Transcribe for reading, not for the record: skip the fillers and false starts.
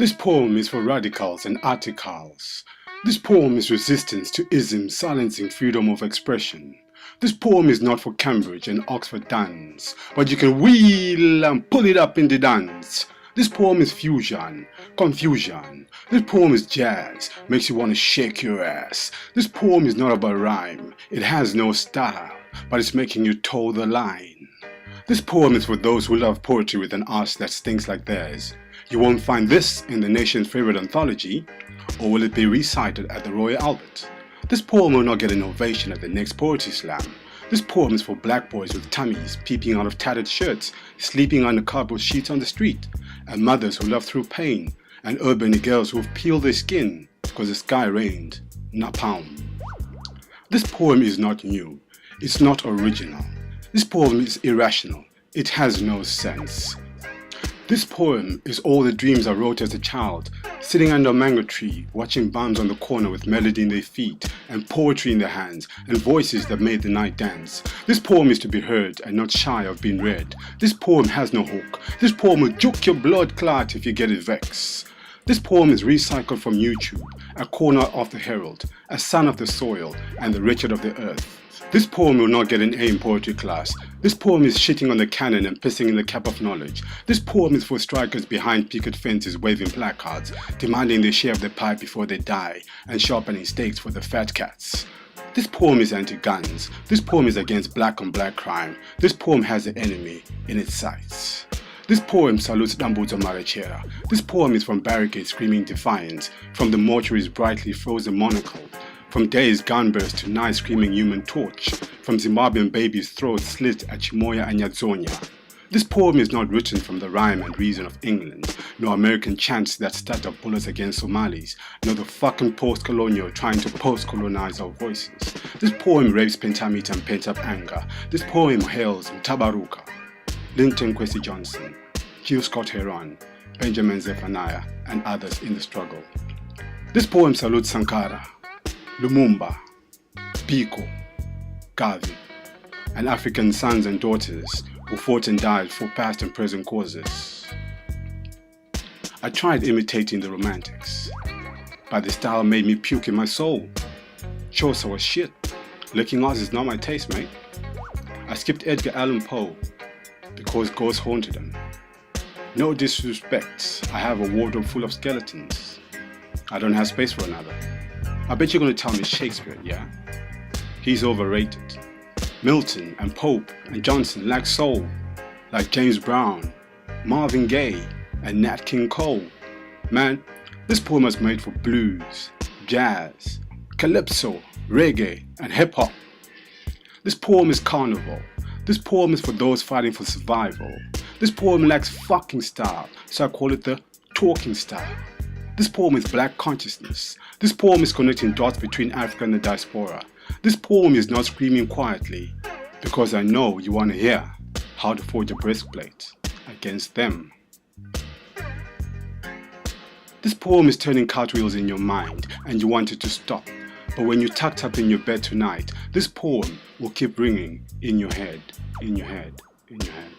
This poem is for radicals and articles. This poem is resistance to ism silencing freedom of expression. This poem is not for Cambridge and Oxford dance, but you can wheel and pull it up in the dance. This poem is fusion, confusion. This poem is jazz, makes you want to shake your ass. This poem is not about rhyme, it has no style, but it's making you toe the line. This poem is for those who love poetry with an arse that stinks like theirs. You won't find this in the nation's favorite anthology, or will it be recited at the Royal Albert? This poem will not get an ovation at the next Poetry Slam. This poem is for black boys with tummies peeping out of tattered shirts, sleeping under cardboard sheets on the street, and mothers who love through pain, and urban girls who've peeled their skin because the sky rained napalm. This poem is not new. It's not original. This poem is irrational. It has no sense. This poem is all the dreams I wrote as a child, sitting under a mango tree, watching bums on the corner with melody in their feet, and poetry in their hands, and voices that made the night dance. This poem is to be heard and not shy of being read. This poem has no hook. This poem will juke your blood clot if you get it vexed. This poem is recycled from YouTube, a corner of the Herald, a son of the soil, and the wretched of the earth. This poem will not get an A in poetry class. This poem is shitting on the cannon and pissing in the cap of knowledge. This poem is for strikers behind picket fences waving placards, demanding their share of the pie before they die, and sharpening stakes for the fat cats. This poem is anti-guns. This poem is against black on black crime. This poem has the enemy in its sights. This poem salutes Dambudzo Marechera. This poem is from barricades screaming defiance, from the mortuary's brightly frozen monocle, from days gunburst to night screaming human torch, from Zimbabwean babies' throats slit at Chimoya and Yadzonia. This poem is not written from the rhyme and reason of England, nor American chants that start up bullets against Somalis, nor the fucking post-colonial trying to post-colonize our voices. This poem rapes pentameter and pent-up anger. This poem hails Mutabaruka, Linton Kwesi Johnson, Hugh Scott Heron, Benjamin Zephaniah, and others in the struggle. This poem salutes Sankara, Lumumba, Biko, Garvey, and African sons and daughters who fought and died for past and present causes. I tried imitating the Romantics, but the style made me puke in my soul. Chaucer was shit. Licking Oz is not my taste, mate. I skipped Edgar Allan Poe because ghosts haunted him. No disrespect, I have a wardrobe full of skeletons. I don't have space for another. I bet you're going to tell me Shakespeare, yeah? He's overrated. Milton and Pope and Johnson lack soul, like James Brown, Marvin Gaye, and Nat King Cole. Man, this poem was made for blues, jazz, calypso, reggae, and hip-hop. This poem is carnival. This poem is for those fighting for survival. This poem lacks fucking style, so I call it the talking style. This poem is black consciousness. This poem is connecting dots between Africa and the diaspora. This poem is not screaming quietly, because I know you want to hear how to forge a breastplate against them. This poem is turning cartwheels in your mind and you want it to stop. But when you're tucked up in your bed tonight, this poem will keep ringing in your head, in your head, in your head.